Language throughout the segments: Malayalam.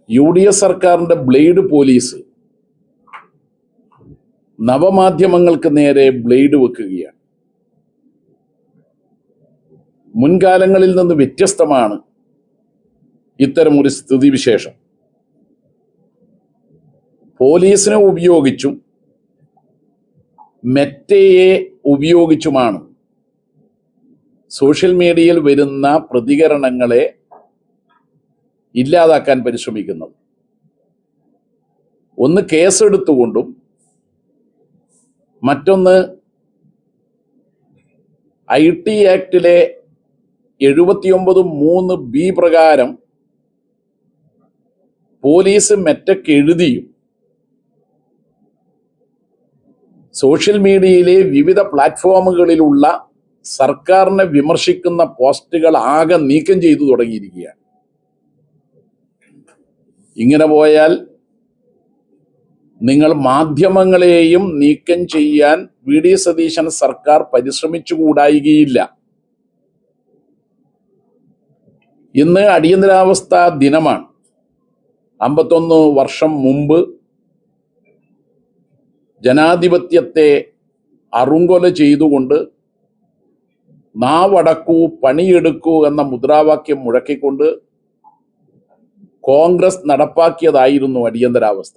UDF സർക്കാരിന്റെ ബ്ലേഡ് പോലീസ് നവമാധ്യമങ്ങൾക്ക് നേരെ ബ്ലേഡ് വെക്കുകയാണ്. മുൻകാലങ്ങളിൽ നിന്ന് വ്യത്യസ്തമാണ് ഇത്തരമൊരു സ്ഥിതിവിശേഷം. പോലീസിനെ ഉപയോഗിച്ചും മെറ്റയെ ഉപയോഗിച്ചുമാണ് സോഷ്യൽ മീഡിയയിൽ വരുന്ന പ്രതികരണങ്ങളെ ഇല്ലാതാക്കാൻ പരിശ്രമിക്കുന്നത്. ഒന്ന് കേസെടുത്തുകൊണ്ടും മറ്റൊന്ന് IT ആക്ടിലെ 79(3)B പ്രകാരം പോലീസ് മെറ്റയ്ക്ക് എഴുതിയും സോഷ്യൽ മീഡിയയിലെ വിവിധ പ്ലാറ്റ്ഫോമുകളിലുള്ള സർക്കാരിനെ വിമർശിക്കുന്ന പോസ്റ്റുകൾ ആകെ നീക്കം ചെയ്തു തുടങ്ങിയിരിക്കുകയാണ്. ഇങ്ങനെ പോയാൽ നിങ്ങൾ മാധ്യമങ്ങളെയും നീക്കം ചെയ്യാൻ VD സതീശൻ സർക്കാർ പരിശ്രമിച്ചുകൂടായികയില്ല. ഇന്ന് അടിയന്തരാവസ്ഥ ദിനമാണ്. 51 വർഷം മുമ്പ് ജനാധിപത്യത്തെ അറുങ്കൊല ചെയ്തുകൊണ്ട് നാവടക്കൂ പണിയെടുക്കൂ എന്ന മുദ്രാവാക്യം മുഴക്കിക്കൊണ്ട് കോൺഗ്രസ് നടപ്പാക്കിയതായിരുന്നു അടിയന്തരാവസ്ഥ.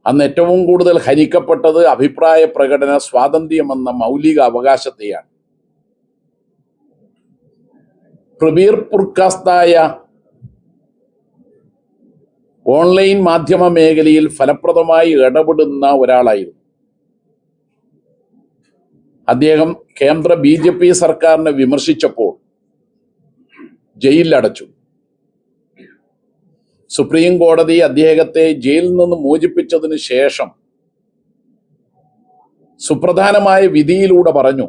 അന്ന് ഏറ്റവും കൂടുതൽ ഹനിക്കപ്പെട്ടത് അഭിപ്രായ പ്രകടന സ്വാതന്ത്ര്യം എന്ന മൗലിക അവകാശത്തെയാണ്. പ്രബീർ പുർക്കാസ്തായ ഓൺലൈൻ മാധ്യമ മേഖലയിൽ ഫലപ്രദമായി ഇടപെടുന്ന ഒരാളായിരുന്നു അദ്ദേഹം. കേന്ദ്ര BJP സർക്കാരിനെ വിമർശിച്ചപ്പോൾ ജയിലിലടച്ചു. സുപ്രീം കോടതി അദ്ദേഹത്തെ ജയിലിൽ നിന്ന് മോചിപ്പിച്ചതിന് ശേഷം സുപ്രധാനമായ വിധിയിലൂടെ പറഞ്ഞു,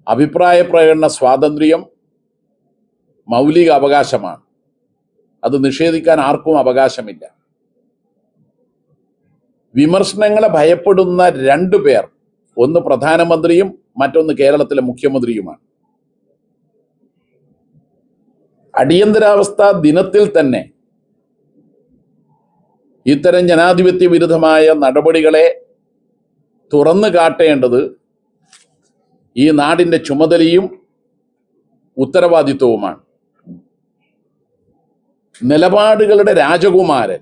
അഭിപ്രായ പ്രകടന സ്വാതന്ത്ര്യം മൗലിക അവകാശമാണ്, അത് നിഷേധിക്കാൻ ആർക്കും അവകാശമില്ല. വിമർശനങ്ങളെ ഭയപ്പെടുന്ന 2 പേർ, ഒന്ന് പ്രധാനമന്ത്രിയും മറ്റൊന്ന് കേരളത്തിലെ മുഖ്യമന്ത്രിയുമാണ്. അടിയന്തരാവസ്ഥ ദിനത്തിൽ തന്നെ ഇത്തരം ജനാധിപത്യ വിരുദ്ധമായ നടപടികളെ തുറന്നു കാട്ടേണ്ടത് ഈ നാടിൻ്റെ ചുമതലയും ഉത്തരവാദിത്വവുമാണ്. നിലപാടുകളുടെ രാജകുമാരൻ